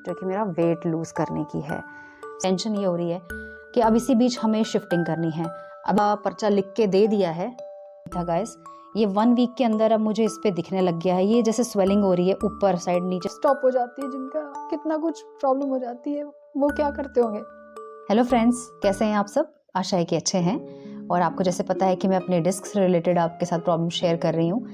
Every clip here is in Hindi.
जो कि मेरा वेट लूज़ करने की है। टेंशन ये हो रही है कि अब इसी बीच हमें शिफ्टिंग करनी है। अब पर्चा लिख के दे दिया है था गाइस, ये 1 वीक के अंदर अब मुझे इस पे दिखने लग गया है। ये जैसे स्वेलिंग हो रही है ऊपर साइड, नीचे स्टॉप हो जाती है, जिनका कितना कुछ प्रॉब्लम हो जाती है, वो क्या करते होंगे। हेलो फ्रेंड्स, कैसे हैं आप सब? आशा है कि अच्छे हैं। और आपको जैसे पता है कि मैं अपने डिस्क से रिलेटेड आपके साथ प्रॉब्लम शेयर कर रही हूँ,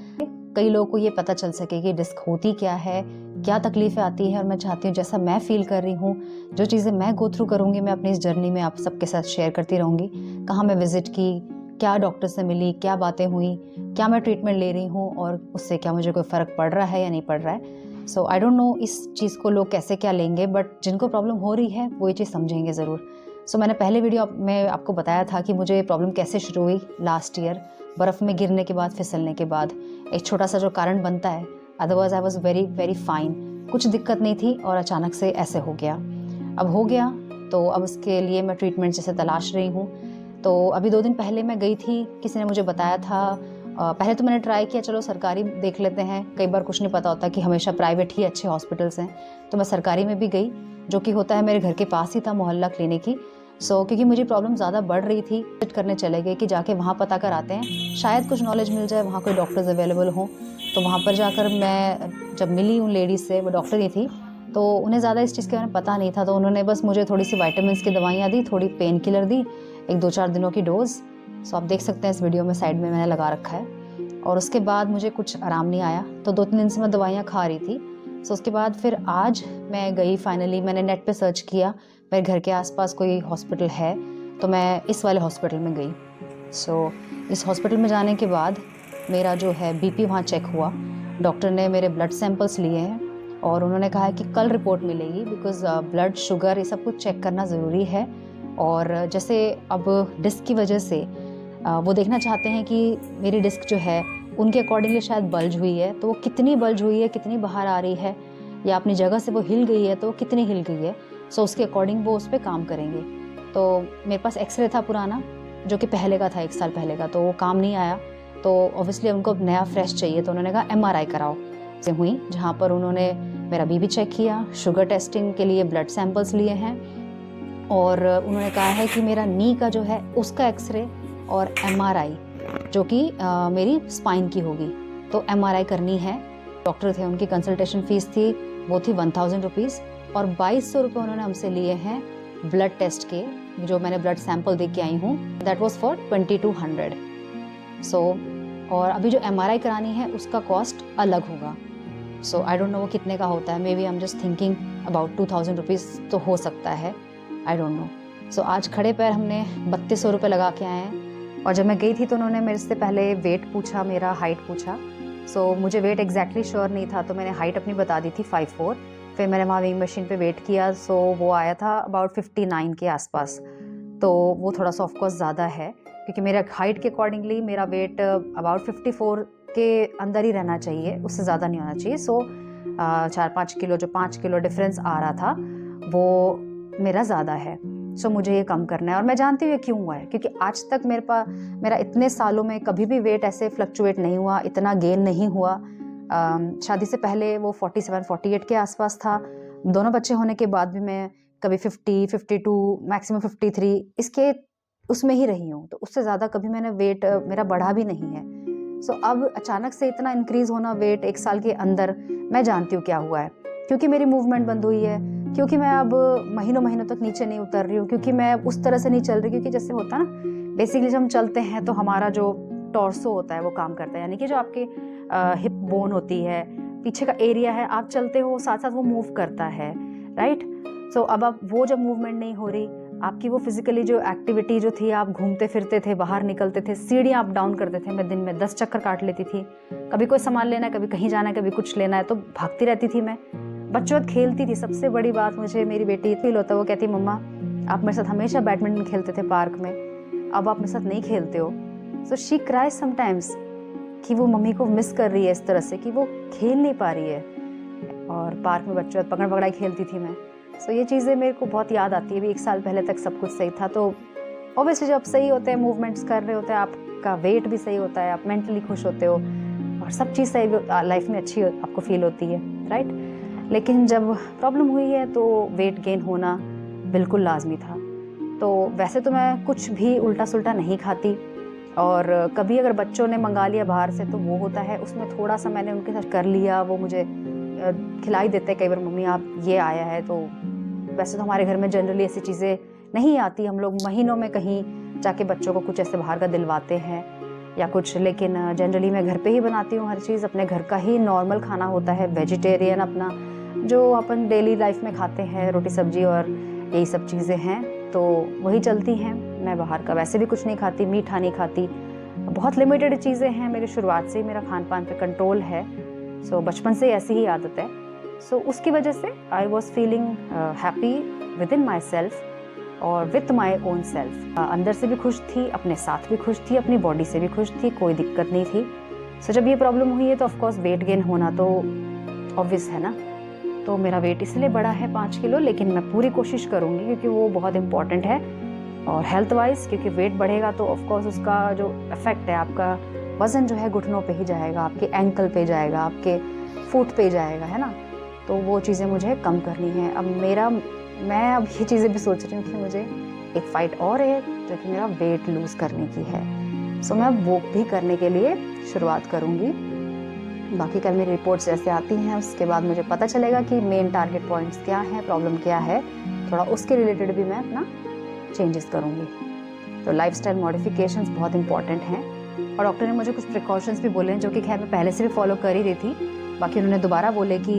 कई लोगों को ये पता चल सके कि डिस्क होती क्या है, क्या तकलीफ़ें आती है। और मैं चाहती हूँ जैसा मैं फील कर रही हूँ, जो चीज़ें मैं गो थ्रू करूँगी, मैं अपनी इस जर्नी में आप सबके साथ शेयर करती रहूँगी। कहाँ मैं विजिट की, क्या डॉक्टर से मिली, क्या बातें हुई, क्या मैं ट्रीटमेंट ले रही हूँ और उससे क्या मुझे कोई फ़र्क पड़ रहा है या नहीं पड़ रहा है। सो आई डोंट नो इस चीज़ को लोग कैसे क्या लेंगे, बट जिनको प्रॉब्लम हो रही है वो ये चीज़ समझेंगे ज़रूर। सो मैंने पहले वीडियो में आपको बताया था कि मुझे प्रॉब्लम कैसे शुरू हुई लास्ट ईयर, बर्फ़ में गिरने के बाद, फिसलने के बाद। एक छोटा सा जो कारण बनता है, otherwise I was very very fine, कुछ दिक्कत नहीं थी और अचानक से ऐसे हो गया। अब हो गया तो अब उसके लिए मैं ट्रीटमेंट जैसे तलाश रही हूँ। तो अभी 2 दिन पहले मैं गई थी, किसी ने मुझे बताया था। पहले तो मैंने ट्राई किया चलो सरकारी देख लेते हैं, कई बार कुछ नहीं पता होता कि हमेशा प्राइवेट ही अच्छे हॉस्पिटल्स हैं। तो मैं सरकारी में भी गई, जो कि होता है मेरे घर के पास ही था, मोहल्ला क्लिनिक ही। क्योंकि मुझे प्रॉब्लम ज़्यादा बढ़ रही थी, विजिट करने चले गए कि जाके वहाँ पता कराते हैं, शायद कुछ नॉलेज मिल जाए, वहाँ कोई डॉक्टर्स अवेलेबल हों। तो वहाँ पर जाकर मैं जब मिली उन लेडीज़ से, वो डॉक्टर ही थी, तो उन्हें ज़्यादा इस चीज़ के बारे में पता नहीं था। तो उन्होंने बस मुझे थोड़ी सी विटामिन्स की दवाइयाँ दी, थोड़ी पेन किलर दी, एक 2-4 दिनों की डोज़। सो आप देख सकते हैं इस वीडियो में साइड में मैंने लगा रखा है। और उसके बाद मुझे कुछ आराम नहीं आया, तो 2-3 दिन से मैं दवाइयाँ खा रही थी। सो उसके बाद फिर आज मैं गई, फाइनली मैंने नेट पे सर्च किया, मेरे घर के आसपास कोई हॉस्पिटल है, तो मैं इस वाले हॉस्पिटल में गई। इस हॉस्पिटल में जाने के बाद मेरा जो है बीपी वहाँ चेक हुआ। डॉक्टर ने मेरे ब्लड सैंपल्स लिए हैं और उन्होंने कहा है कि कल रिपोर्ट मिलेगी, बिकॉज़ ब्लड शुगर ये सब कुछ चेक करना ज़रूरी है। और जैसे अब डिस्क की वजह से वो देखना चाहते हैं कि मेरी डिस्क जो है उनके अकॉर्डिंगली शायद बल्ज हुई है, तो वो कितनी बल्ज हुई है, कितनी बाहर आ रही है, या अपनी जगह से वो हिल गई है तो वो कितनी हिल गई है। सो उसके अकॉर्डिंग वो उस पर काम करेंगे। तो मेरे पास एक्सरे था पुराना, जो कि पहले का था, 1 साल पहले का, तो वो काम नहीं आया। तो ऑब्वियसली उनको नया फ्रेश चाहिए, तो उन्होंने कहा एमआरआई कराओ। से हुई, जहाँ पर उन्होंने मेरा बीपी चेक किया, शुगर टेस्टिंग के लिए ब्लड सैंपल्स लिए हैं, और उन्होंने कहा है कि मेरा नी का जो है उसका एक्सरे और एमआरआई, जो कि मेरी स्पाइन की होगी, तो एमआरआई करनी है। डॉक्टर थे, उनकी कंसल्टेशन फ़ीस थी, वो थी 1000 रुपीज़, और 2200 रुपये उन्होंने हमसे लिए हैं ब्लड टेस्ट के। जो मैंने ब्लड सैंपल दे के आई हूँ, दैट वाज फॉर 2200। और अभी जो एमआरआई करानी है उसका कॉस्ट अलग होगा। आई डोंट नो वो कितने का होता है, maybe I am just thinking about 2000 rupees तो हो सकता है, आई डोंट नो। आज खड़े पैर हमने 3200 रुपये लगा के आए हैं। और जब मैं गई थी तो उन्होंने मेरे से पहले वेट पूछा, मेरा हाइट पूछा। मुझे वेट एग्जैक्टली श्योर नहीं था, तो मैंने हाइट अपनी बता दी थी 5'4". फिर मैंने वहाँ वेइंग मशीन पे वेट किया, वो आया था अबाउट 59 के आसपास। तो वो थोड़ा सा ऑफकोर्स ज़्यादा है, क्योंकि मेरा हाइट के अकॉर्डिंगली मेरा वेट अबाउट 54 के अंदर ही रहना चाहिए, उससे ज़्यादा नहीं होना चाहिए। 4-5 किलो, जो 5 किलो डिफरेंस आ रहा था, वो मेरा ज़्यादा है। मुझे ये कम करना है। और मैं जानती हूँ ये क्यों हुआ है, क्योंकि आज तक मेरा इतने सालों में कभी भी वेट ऐसे फ्लक्चुएट नहीं हुआ, इतना गेन नहीं हुआ। शादी से पहले वो 47-48 के आसपास था। दोनों बच्चे होने के बाद भी मैं कभी 50, 52, मैक्सिमम 53 इसके उसमें ही रही हूँ। तो उससे ज़्यादा कभी मैंने वेट मेरा बढ़ा भी नहीं है। अब अचानक से इतना इंक्रीज़ होना वेट 1 साल के अंदर, मैं जानती हूँ क्या हुआ है। क्योंकि मेरी मूवमेंट बंद हुई है, क्योंकि मैं अब महीनों महीनों तक नीचे नहीं उतर रही हूँ, क्योंकि मैं उस तरह से नहीं चल रही। क्योंकि जैसे होता है ना, बेसिकली जब हम चलते हैं तो हमारा जो टॉर्सो होता है वो काम करता है, यानी कि जो आपके हिप बोन होती है, पीछे का एरिया है, आप चलते हो साथ साथ वो मूव करता है, राइट। अब वो जब मूवमेंट नहीं हो रही, आपकी वो फिजिकली जो एक्टिविटी जो थी, आप घूमते फिरते थे, बाहर निकलते थे, सीढ़ियाँ अप डाउन करते थे, मैं दिन में 10 चक्कर काट लेती थी। कभी कोई सामान लेना है, कभी कहीं जाना है, कभी कुछ लेना है, तो भागती रहती थी मैं। बच्चों खेलती थी। सबसे बड़ी बात मुझे मेरी बेटी फील होता है, वो कहती मम्मा आप मेरे साथ हमेशा बैडमिंटन खेलते थे पार्क में, अब आप मेरे साथ नहीं खेलते हो। शी क्राइज समटाइम्स कि वो मम्मी को मिस कर रही है इस तरह से कि वो खेल नहीं पा रही है। और पार्क में बच्चों पकड़ पकड़ाई खेलती थी मैं। ये चीज़ें मेरे को बहुत याद आती है। अभी 1 साल पहले तक सब कुछ सही था, तो ऑब्वियसली जब सही होते हैं, मूवमेंट्स कर रहे होते हैं, आपका वेट भी सही होता है, आप मेंटली खुश होते हो और सब चीज़ सही लाइफ में अच्छी आपको फील होती है, राइट। लेकिन जब प्रॉब्लम हुई है तो वेट गेन होना बिल्कुल लाजमी था। तो वैसे तो मैं कुछ भी उल्टा सुल्टा नहीं खाती, और कभी अगर बच्चों ने मंगा लिया बाहर से तो वो होता है, उसमें थोड़ा सा मैंने उनके साथ कर लिया, वो मुझे खिलाई देते हैं कई बार, मम्मी आप ये आया है। तो वैसे तो हमारे घर में जनरली ऐसी चीज़ें नहीं आती, हम लोग महीनों में कहीं जाके बच्चों को कुछ ऐसे बाहर का दिलवाते हैं या कुछ, लेकिन जनरली मैं घर पे ही बनाती हूँ हर चीज़। अपने घर का ही नॉर्मल खाना होता है, वेजिटेरियन, अपना जो अपन डेली लाइफ में खाते हैं, रोटी सब्जी और यही सब चीज़ें हैं, तो वही चलती हैं। मैं बाहर का वैसे भी कुछ नहीं खाती, मीठा नहीं खाती, बहुत लिमिटेड चीज़ें हैं। मेरी शुरुआत से ही मेरा खान पान पे कंट्रोल है, सो बचपन से ऐसी ही आदत है। सो उसकी वजह से I was feeling happy with in my self और विथ माई ओन सेल्फ। अंदर से भी खुश थी, अपने साथ भी खुश थी, अपनी बॉडी से भी खुश थी, कोई दिक्कत नहीं थी। सो जब ये प्रॉब्लम हुई है तो ऑफकोर्स वेट गेन होना तो ऑब्वियस है ना। तो मेरा वेट इसलिए बढ़ा है 5 किलो, लेकिन मैं पूरी कोशिश करूँगी क्योंकि वो बहुत इंपॉर्टेंट है। और हेल्थ वाइज, क्योंकि वेट बढ़ेगा तो ऑफकोर्स उसका जो इफेक्ट है, आपका वज़न जो है घुटनों पे ही जाएगा, आपके एंकल पे जाएगा, आपके फुट पे जाएगा, है ना। तो वो चीज़ें मुझे कम करनी है। अब मैं अब ये चीज़ें भी सोच रही हूँ कि मुझे एक फ़ाइट और है जो कि मेरा वेट लूज़ करने की है। सो मैं वो भी करने के लिए शुरुआत करूँगी। बाकी कल मेरी रिपोर्ट्स जैसे आती हैं उसके बाद मुझे पता चलेगा कि मेन टारगेट पॉइंट्स क्या हैं, प्रॉब्लम क्या है, थोड़ा उसके रिलेटेड भी मैं अपना चेंजेस करूँगी। तो लाइफस्टाइल मॉडिफिकेशंस बहुत इंपॉर्टेंट हैं, और डॉक्टर ने मुझे कुछ प्रिकॉशंस भी बोले हैं जो कि खैर मैं पहले से भी फॉलो कर ही रही थी। बाकी उन्होंने दोबारा बोले कि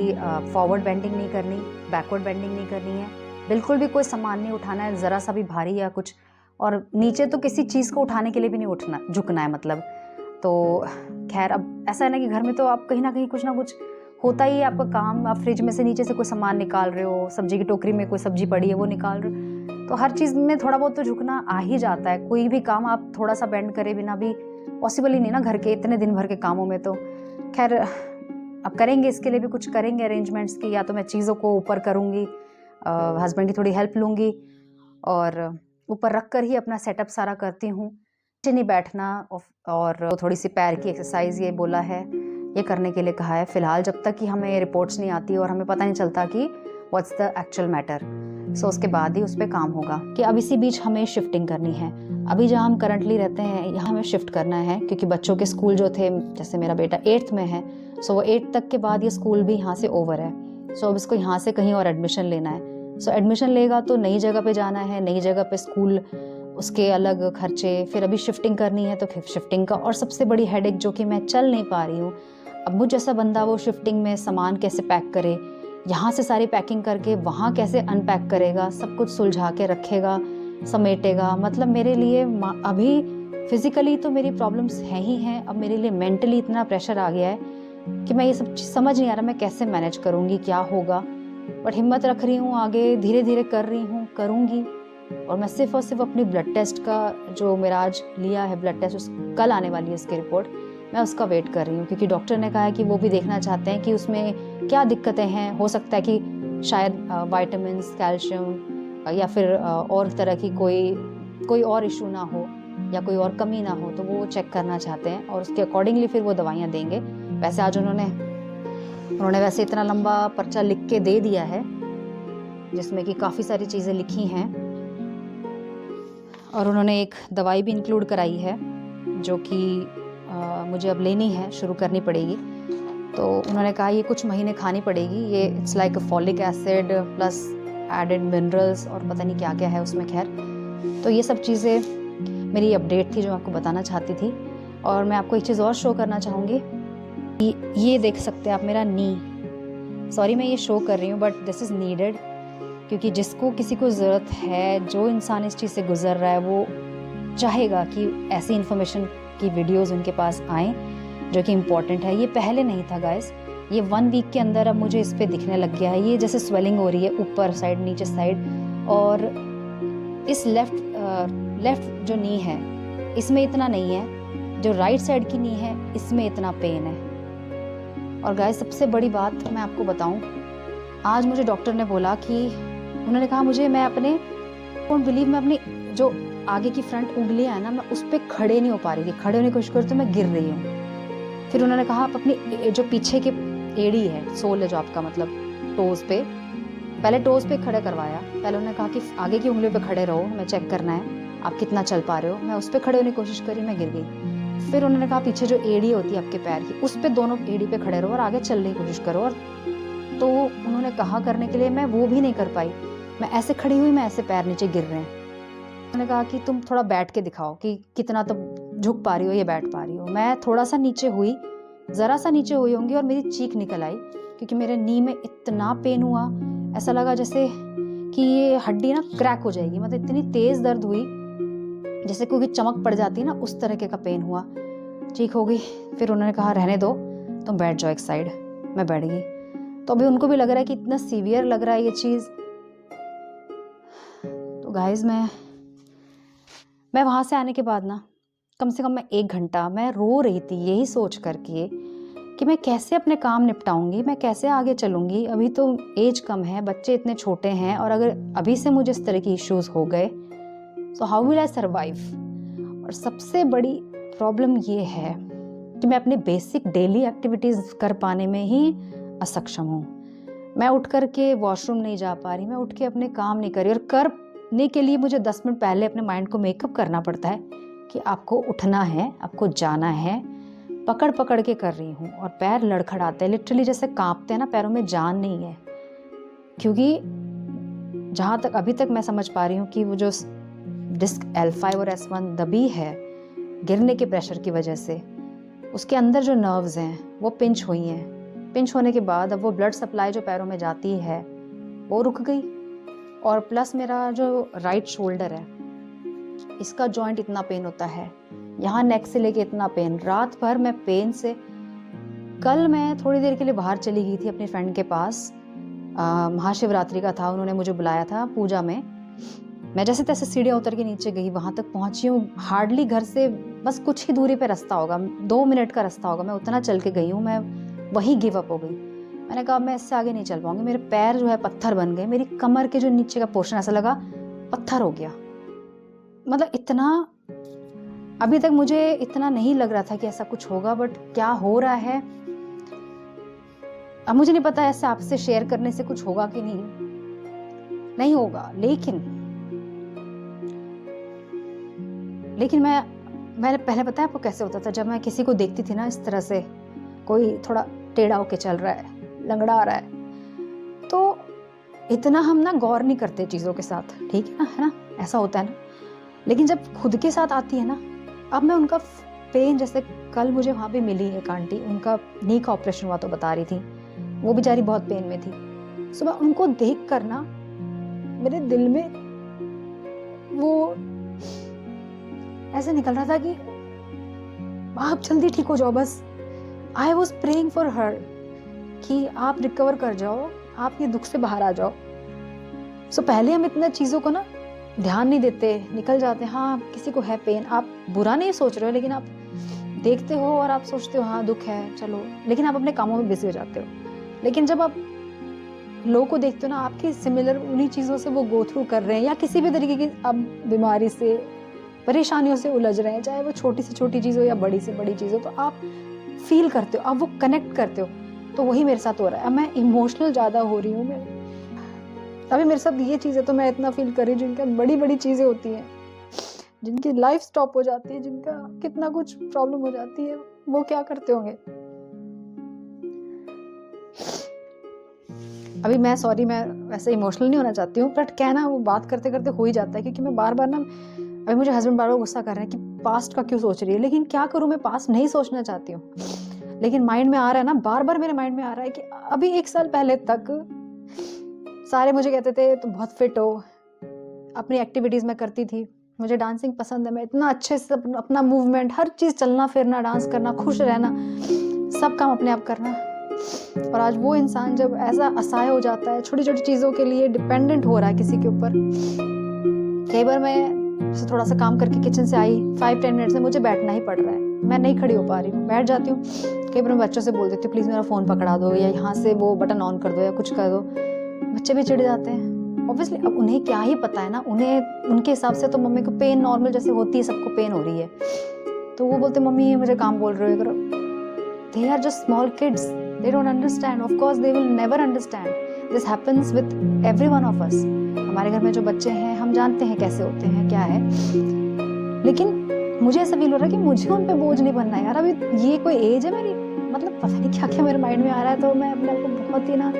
फॉरवर्ड बेंडिंग नहीं करनी, बैकवर्ड बेंडिंग नहीं करनी है, बिल्कुल भी कोई सामान नहीं उठाना है ज़रा सा भी भारी या कुछ, और नीचे तो किसी चीज़ को उठाने के लिए भी नहीं झुकना है मतलब। तो खैर अब ऐसा है ना कि घर में तो आप कहीं ना कुछ होता ही है आपका काम। आप फ्रिज में से नीचे से कोई सामान निकाल रहे हो, सब्जी की टोकरी में कोई सब्जी पड़ी है वो निकाल रहे हो, तो हर चीज़ में थोड़ा बहुत तो झुकना आ ही जाता है। कोई भी काम आप थोड़ा सा बेंड करे बिना भी पॉसिबल ही नहीं ना, घर के इतने दिन भर के कामों में। तो खैर अब करेंगे, इसके लिए भी कुछ करेंगे अरेंजमेंट्स की, या तो मैं चीज़ों को ऊपर करूँगी, हस्बैंड की थोड़ी हेल्प लूँगी, और ऊपर रख कर ही अपना सेटअप सारा करती हूँ। नीचे नहीं बैठना, और थोड़ी सी पैर की एक्सरसाइज ये बोला है, ये करने के लिए कहा है फ़िलहाल, जब तक कि हमें रिपोर्ट्स नहीं आती और हमें पता नहीं चलता कि व्हाट्स द एक्चुअल मैटर। सो उसके बाद ही उस पर काम होगा। कि अब इसी बीच हमें शिफ्टिंग करनी है। अभी जहाँ हम करंटली रहते हैं यहाँ हमें शिफ्ट करना है, क्योंकि बच्चों के स्कूल जो थे, जैसे मेरा बेटा 8th में है, सो वो 8th तक के बाद ये स्कूल भी यहाँ से ओवर है। सो अब इसको यहाँ से कहीं और एडमिशन लेना है। सो एडमिशन लेगा तो नई जगह पे जाना है, नई जगह पे स्कूल, उसके अलग खर्चे, फिर अभी शिफ्टिंग करनी है तो फिर शिफ्टिंग का, और सबसे बड़ी हेडेक जो कि मैं चल नहीं पा रही हूँ। अब मुझ जैसा बंदा वो शिफ्टिंग में सामान कैसे पैक करे, यहाँ से सारी पैकिंग करके वहाँ कैसे अनपैक करेगा, सब कुछ सुलझा के रखेगा, समेटेगा। मतलब मेरे लिए अभी फिज़िकली तो मेरी प्रॉब्लम्स हैं ही हैं, अब मेरे लिए मेंटली इतना प्रेशर आ गया है कि मैं ये सब चीज़ समझ नहीं आ रहा मैं कैसे मैनेज करूँगी, क्या होगा। बट हिम्मत रख रही हूँ, आगे धीरे धीरे कर रही हूँ, करूँगी। और मैं सिर्फ और सिर्फ अपनी ब्लड टेस्ट का, जो मेरा आज लिया है ब्लड टेस्ट, उस कल आने वाली है उसकी रिपोर्ट, मैं उसका वेट कर रही हूँ, क्योंकि डॉक्टर ने कहा है कि वो भी देखना चाहते हैं कि उसमें क्या दिक्कतें हैं। हो सकता है कि शायद वाइटामिन्स, कैल्शियम या फिर और तरह की कोई और इशू ना हो या कोई और कमी ना हो, तो वो चेक करना चाहते हैं और उसके अकॉर्डिंगली फिर वो दवाइयाँ देंगे। वैसे आज उन्होंने वैसे इतना लंबा पर्चा लिख के दे दिया है जिसमें कि काफ़ी सारी चीज़ें लिखी हैं, और उन्होंने एक दवाई भी इंक्लूड कराई है जो कि मुझे अब लेनी है, शुरू करनी पड़ेगी। तो उन्होंने कहा ये कुछ महीने खानी पड़ेगी, ये it's like folic acid plus added minerals और पता नहीं क्या क्या है उसमें। खैर, तो ये सब चीज़ें मेरी अपडेट थी जो आपको बताना चाहती थी। और मैं आपको एक चीज़ और शो करना चाहूँगी, ये देख सकते हैं आप मेरा नी। सॉरी मैं ये शो कर रही हूँ बट दिस इज़ नीडेड, क्योंकि जिसको किसी को ज़रूरत है, जो इंसान इस चीज़ से गुज़र रहा है, वो चाहेगा कि ऐसी इन्फॉर्मेशन की वीडियोस उनके पास आएँ जो कि इम्पॉर्टेंट है। ये पहले नहीं था गाइस, ये 1 वीक के अंदर अब मुझे इस पे दिखने लग गया है। ये जैसे स्वेलिंग हो रही है ऊपर साइड, नीचे साइड, और इस लेफ़्ट जो नी है इसमें इतना नहीं है, जो राइट साइड की नी है इसमें इतना पेन है। और गाइस सबसे बड़ी बात मैं आपको बताऊं, आज मुझे डॉक्टर ने बोला कि उन्होंने कहा मुझे, मैं अपने डोंट बिलीव, मैं अपनी जो आगे की फ्रंट उंगलियां है ना, मैं उस पर खड़े नहीं हो पा रही थी। खड़े होने की कोशिश करती तो मैं गिर रही हूँ। फिर उन्होंने कहा आप अपनी जो पीछे की एड़ी है, सोल है जो आपका, मतलब टोज़ पे, पहले टोज़ पे खड़े करवाया। पहले उन्होंने कहा कि आगे की उंगलियों पे खड़े रहो, हमें चेक करना है आप कितना चल पा रहे हो। मैं उस पे खड़े होने की कोशिश करी, मैं गिर गई। फिर उन्होंने कहा पीछे जो एड़ी होती है आपके पैर की, उस पे दोनों एड़ी पे खड़े रहो और आगे चलने की कोशिश करो। और तो उन्होंने कहा करने के लिए, मैं वो भी नहीं कर पाई। मैं ऐसे खड़ी हुई, मैं ऐसे पैर नीचे गिर रहे हैं। उन्होंने कहा कि तुम थोड़ा बैठ के दिखाओ कि कितना तो झुक पा रही हो या बैठ पा रही हो। मैं थोड़ा सा नीचे हुई, ज़रा सा नीचे हुई होंगी और मेरी चीख निकल आई, क्योंकि मेरे नी में इतना पेन हुआ, ऐसा लगा जैसे कि ये हड्डी ना क्रैक हो जाएगी। मतलब इतनी तेज़ दर्द हुई, जैसे कोई चमक पड़ जाती है ना, उस तरह का पेन हुआ। ठीक हो गई। फिर उन्होंने कहा रहने दो, तुम बैठ जाओ एक साइड। मैं बैठ गई। तो अभी उनको भी लग रहा है कि इतना सीवियर लग रहा है ये चीज़। तो गाइस, मैं वहाँ से आने के बाद ना कम से कम मैं 1 घंटा मैं रो रही थी, यही सोच करके कि मैं कैसे अपने काम निपटाऊंगी, मैं कैसे आगे चलूंगी। अभी तो एज कम है, बच्चे इतने छोटे हैं, और अगर अभी से मुझे इस तरह की इश्यूज हो गए तो हाउ विल आई सर्वाइव। और सबसे बड़ी प्रॉब्लम ये है कि मैं अपनी बेसिक डेली एक्टिविटीज़ कर पाने में ही असक्षम हूँ। मैं उठ कर के वॉशरूम नहीं जा पा रही, मैं उठ के अपने काम नहीं कर रही, और करने के लिए मुझे 10 मिनट पहले अपने माइंड को मेकअप करना पड़ता है कि आपको उठना है, आपको जाना है। पकड़ पकड़ के कर रही हूँ और पैर लड़खड़ाते हैं, लिटरली जैसे कांपते हैं ना, पैरों में जान नहीं है। क्योंकि जहाँ तक अभी तक मैं समझ पा रही हूँ कि वो जो डिस्क L5 और S1 दबी है गिरने के प्रेशर की वजह से, उसके अंदर जो नर्व्स हैं वो पिंच हुई हैं। पिंच होने के बाद अब वो ब्लड सप्लाई जो पैरों में जाती है वो रुक गई। और प्लस मेरा जो राइट शोल्डर है, इसका जॉइंट इतना पेन होता है, यहाँ नेक से लेके इतना पेन, रात भर मैं पेन से। कल मैं थोड़ी देर के लिए बाहर चली गई थी अपनी फ्रेंड के पास, महाशिवरात्रि का था, उन्होंने मुझे बुलाया था पूजा में। मैं जैसे तैसे सीढ़ियाँ उतर के नीचे गई, वहाँ तक पहुँची हूँ, हार्डली घर से बस कुछ ही दूरी पे रास्ता होगा, 2 मिनट का रास्ता होगा, मैं उतना चल के गई हूँ। मैं वही गिव अप हो गई। मैंने कहा मैं इससे आगे नहीं चल पाऊंगी। मेरे पैर जो है पत्थर बन गए, मेरी कमर के जो नीचे का पोर्शन ऐसा लगा पत्थर हो गया। मतलब इतना, अभी तक मुझे इतना नहीं लग रहा था कि ऐसा कुछ होगा, बट क्या हो रहा है अब मुझे नहीं पता। ऐसे आपसे शेयर करने से कुछ होगा कि नहीं होगा, लेकिन मैंने पहले पता है आपको कैसे होता था, जब मैं किसी को देखती थी ना इस तरह से, कोई थोड़ा टेढ़ा होके चल रहा है, लंगड़ा आ रहा है, तो इतना हम ना गौर नहीं करते चीज़ों के साथ, ठीक है ना, ऐसा होता है ना। लेकिन जब खुद के साथ आती है ना, अब मैं उनका पेन, जैसे कल मुझे वहाँ पे मिली एक आंटी, उनका नी का ऑपरेशन हुआ तो बता रही थी, वो बेचारी बहुत पेन में थी। सुबह उनको देख कर ना मेरे दिल में वो ऐसे निकल रहा था कि आप जल्दी ठीक हो जाओ बस। I was praying for her कि आप रिकवर कर जाओ, आप ये दुख से बाहर आ जाओ। सो पहले हम इतना चीज़ों को ना ध्यान नहीं देते, निकल जाते हैं। हाँ, किसी को है पेन, आप बुरा नहीं सोच रहे हो, लेकिन आप देखते हो और आप सोचते हो हाँ दुख है चलो, लेकिन आप अपने कामों में बिजी हो जाते हो। लेकिन जब आप लोगों को देखते हो ना, आपकी सिमिलर उन्हीं चीज़ों से वो गो थ्रू कर रहे हैं, या किसी भी तरीके की आप बीमारी से, परेशानियों से उलझ रहे हैं, चाहे वो छोटी से छोटी चीज़ हो या बड़ी से बड़ी चीज़ हो, तो आप फील करते हो, आप वो कनेक्ट करते हो। तो वही मेरे साथ हो रहा है। अब मैं इमोशनल ज़्यादा हो रही हूँ। मैं अभी मेरे साथ ये चीज़ है तो मैं इतना फील कर रही हूँ, जिनका बड़ी बड़ी चीज़ें होती हैं, जिनकी लाइफ स्टॉप हो जाती है, जिनका कितना कुछ प्रॉब्लम हो जाती है, वो क्या करते होंगे। अभी मैं सॉरी, मैं वैसे इमोशनल नहीं होना चाहती हूँ, बट क्या ना, वो बात करते करते हो ही जाता है, क्योंकि मैं बार बार ना, अभी मुझे हस्बैंड बार बार गुस्सा कर रहे हैं कि पास्ट का क्यों सोच रही है, लेकिन क्या करूँ, मैं पास्ट नहीं सोचना चाहती हूँ, लेकिन माइंड में आ रहा है ना, बार बार मेरे माइंड में आ रहा है कि अभी 1 साल पहले तक सारे मुझे कहते थे तुम बहुत फिट हो, अपनी एक्टिविटीज़ में करती थी, मुझे डांसिंग पसंद है, मैं इतना अच्छे से अपना मूवमेंट, हर चीज़, चलना फिरना, डांस करना, खुश रहना, सब काम अपने आप करना। और आज वो इंसान जब ऐसा असहाय हो जाता है, छोटी छोटी चीज़ों के लिए डिपेंडेंट हो रहा है किसी के ऊपर। कई बार मैं थोड़ा सा काम करके किचन से आई, 5-10 मिनट से मुझे बैठना ही पड़ रहा है, मैं नहीं खड़ी हो पा रही हूँ, बैठ जाती हूँ। कई बार मैं बच्चों से बोल देती हूँ प्लीज़ मेरा फ़ोन पकड़ा दो, या यहाँ से वो बटन ऑन कर दो, या कुछ कर दो। बच्चे भी चिढ़ जाते हैं ऑब्वियसली। अब उन्हें क्या ही पता है ना, उन्हें उनके हिसाब से तो मम्मी को पेन नॉर्मल जैसे होती है, सबको पेन हो रही है, तो वो बोलते मम्मी मुझे काम बोल रहे हो करो। They are just small kids, they don't understand, of course they will never understand, this happens with every one of us. हमारे घर में जो बच्चे हैं हम जानते हैं कैसे होते हैं, क्या है, लेकिन मुझे ऐसा फील हो रहा है कि मुझे उन पे बोझ नहीं बनना है यार। अभी ये कोई एज है मेरी, मतलब पता नहीं क्या क्या मेरे माइंड में आ रहा है। तो मैं अपने आप को बहुत ही ना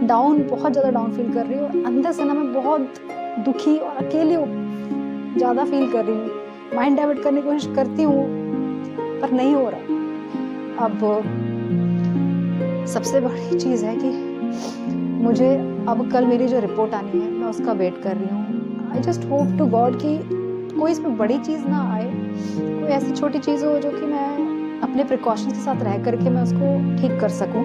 बहुत ज़्यादा डाउन फील कर रही हूँ। अंदर से ना मैं बहुत दुखी और अकेली ज़्यादा फील कर रही हूँ। माइंड डाइवर्ट करने की कोशिश करती हूँ पर नहीं हो रहा। अब सबसे बड़ी चीज़ है कि मुझे अब कल मेरी जो रिपोर्ट आनी है मैं उसका वेट कर रही हूँ। I just hope to God कि कोई इसमें बड़ी चीज़ ना आए, कोई ऐसी छोटी चीज़ हो जो कि मैं अपने प्रिकॉशन के साथ रह करके मैं उसको ठीक कर सकूं।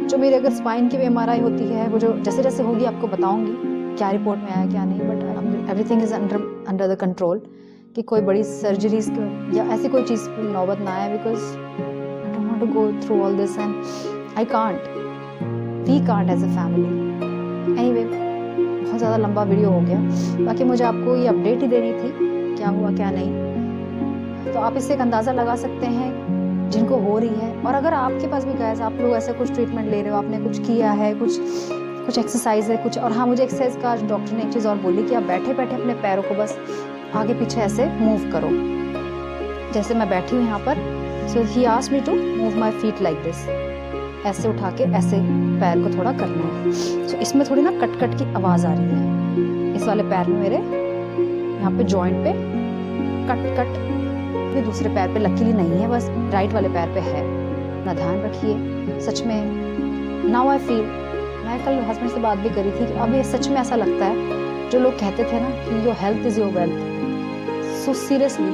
जो मेरे अगर स्पाइन की MRI होती है वो जो जैसे जैसे होगी आपको बताऊंगी क्या रिपोर्ट में आया क्या नहीं, but everything is under the control कि कोई बड़ी सर्जरीज या ऐसी कोई चीज़ नौबत ना आए, because I don't want to go through all this and I can't, we can't as a family. Anyway, बहुत ज़्यादा लंबा वीडियो हो गया। बाकी मुझे आपको ये अपडेट ही देनी थी क्या हुआ क्या नहीं। तो आप इससे एक अंदाज़ा लगा सकते हैं जिनको हो रही है। और अगर आपके पास भी गैस, आप लोग ऐसा कुछ ट्रीटमेंट ले रहे हो, आपने कुछ किया है, कुछ एक्सरसाइज है कुछ, और हाँ मुझे एक्सरसाइज का आज डॉक्टर ने एक चीज़ और बोली कि आप बैठे बैठे अपने पैरों को बस आगे पीछे ऐसे मूव करो, जैसे मैं बैठी हूँ यहाँ पर। So he asked me to move my feet like this, ऐसे उठा के ऐसे पैर को थोड़ा करना है। सो इसमें थोड़ी ना कट कट की आवाज़ आ रही है इस वाले पैर में, मेरे यहाँ पे जॉइंट पे कट कट। भी दूसरे पैर पे लकीली नहीं है, बस राइट वाले पैर पे है। ना ध्यान रखिए, सच में नाउ आई फील। मैं कल हस्बैंड से बात भी करी थी कि अब ये सच में ऐसा लगता है जो लोग कहते थे ना कि your health is your wealth. So seriously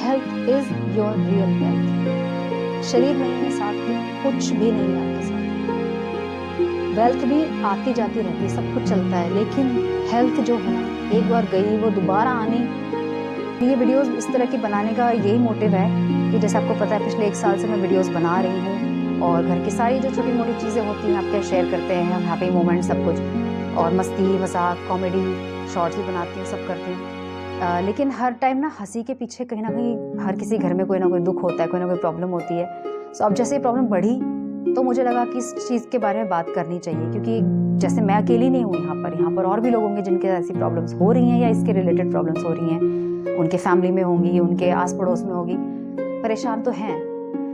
health is your real wealth. शरीर नहीं है साथ में, कुछ भी नहीं है आपके साथ। वेल्थ भी आती जाती रहती है, सब कुछ चलता है, लेकिन हेल्थ जो है ना एक बार गई वो दोबारा आनी। ये वीडियोस इस तरह की बनाने का यही मोटिव है कि जैसे आपको पता है पिछले 1 साल से मैं वीडियोस बना रही हूँ और घर की सारी जो छोटी मोटी चीज़ें होती हैं आपके शेयर करते हैं हम, हैप्पी मोमेंट सब कुछ, और मस्ती मजाक कॉमेडी शॉर्ट्स भी बनाती हूँ, सब करती हूँ। लेकिन हर टाइम ना हंसी के पीछे कहीं ना कहीं हर किसी घर में कोई ना कोई दुख होता है, कोई ना कोई प्रॉब्लम होती है। सो अब जैसे ये प्रॉब्लम बढ़ी तो मुझे लगा कि इस चीज़ के बारे में बात करनी चाहिए, क्योंकि जैसे मैं अकेली नहीं हूँ यहाँ पर और भी लोग होंगे जिनके ऐसी प्रॉब्लम्स हो रही हैं या इसके रिलेटेड प्रॉब्लम्स हो रही हैं, उनके फैमिली में होंगी, उनके आस पड़ोस में होगी, परेशान तो हैं।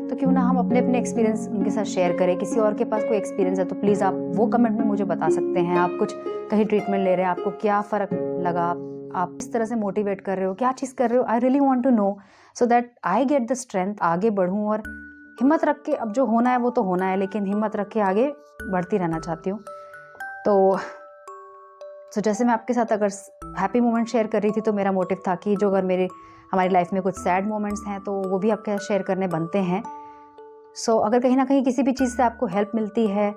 तो क्यों ना हम अपने अपने एक्सपीरियंस उनके साथ शेयर करें। किसी और के पास कोई एक्सपीरियंस है तो प्लीज़ आप वो कमेंट में मुझे बता सकते हैं। आप कुछ कहीं ट्रीटमेंट ले रहे हैं, आपको क्या फ़र्क लगा, आप इस तरह से मोटिवेट कर रहे हो, क्या चीज़ कर रहे हो, I really want to know so that I get the strength, आगे बढ़ूँ और हिम्मत रख के, अब जो होना है वो तो होना है, लेकिन हिम्मत रख के आगे बढ़ती रहना चाहती हूँ। तो जैसे मैं आपके साथ अगर हैप्पी मोमेंट शेयर कर रही थी तो मेरा मोटिव था कि जो अगर हमारी लाइफ में कुछ सैड मोमेंट्स हैं तो वो भी आपके साथ शेयर करने बनते हैं। सो अगर कहीं ना कहीं किसी भी चीज़ से आपको हेल्प मिलती है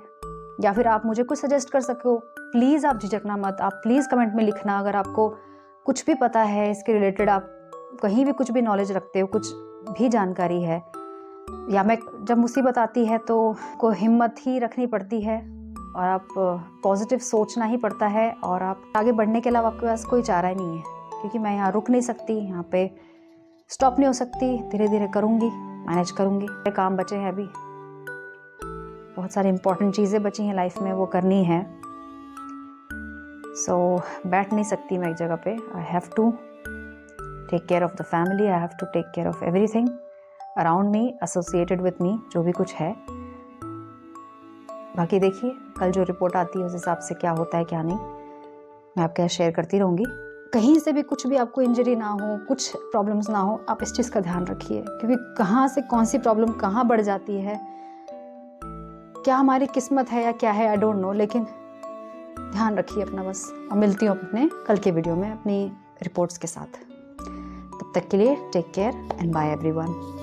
या फिर आप मुझे कुछ सजेस्ट कर सको, प्लीज़ आप झिझकना मत, आप प्लीज़ कमेंट में लिखना। अगर आपको कुछ भी पता है इसके रिलेटेड, आप कहीं भी कुछ भी नॉलेज रखते हो, कुछ भी जानकारी है, या मैं जब मुसीबत आती है तो को हिम्मत ही रखनी पड़ती है और आप पॉजिटिव सोचना ही पड़ता है और आप आगे बढ़ने के अलावा आपके पास कोई चारा ही नहीं है। क्योंकि मैं यहाँ रुक नहीं सकती, यहाँ पे स्टॉप नहीं हो सकती, धीरे धीरे करूँगी, मैनेज करूँगी। मेरे काम बचे हैं अभी, बहुत सारी इंपॉर्टेंट चीज़ें बची हैं लाइफ में, वो करनी है। सो बैठ नहीं सकती मैं एक जगह पे। I have to take care of the family, I have to take care of everything around me, associated with me, जो भी कुछ है। बाकी देखिए कल जो रिपोर्ट आती है उस हिसाब से क्या होता है क्या नहीं, मैं आपके साथ शेयर करती रहूँगी। कहीं से भी कुछ भी आपको इंजरी ना हो, कुछ प्रॉब्लम्स ना हो, आप इस चीज़ का ध्यान रखिए, क्योंकि कहाँ से कौन सी प्रॉब्लम कहाँ बढ़ जाती है, क्या हमारी किस्मत है या क्या है, आई डोंट नो, लेकिन ध्यान रखिए अपना बस। और मिलती हूँ अपने कल के वीडियो में अपनी रिपोर्ट्स के साथ। तब तक के लिए take care and bye everyone.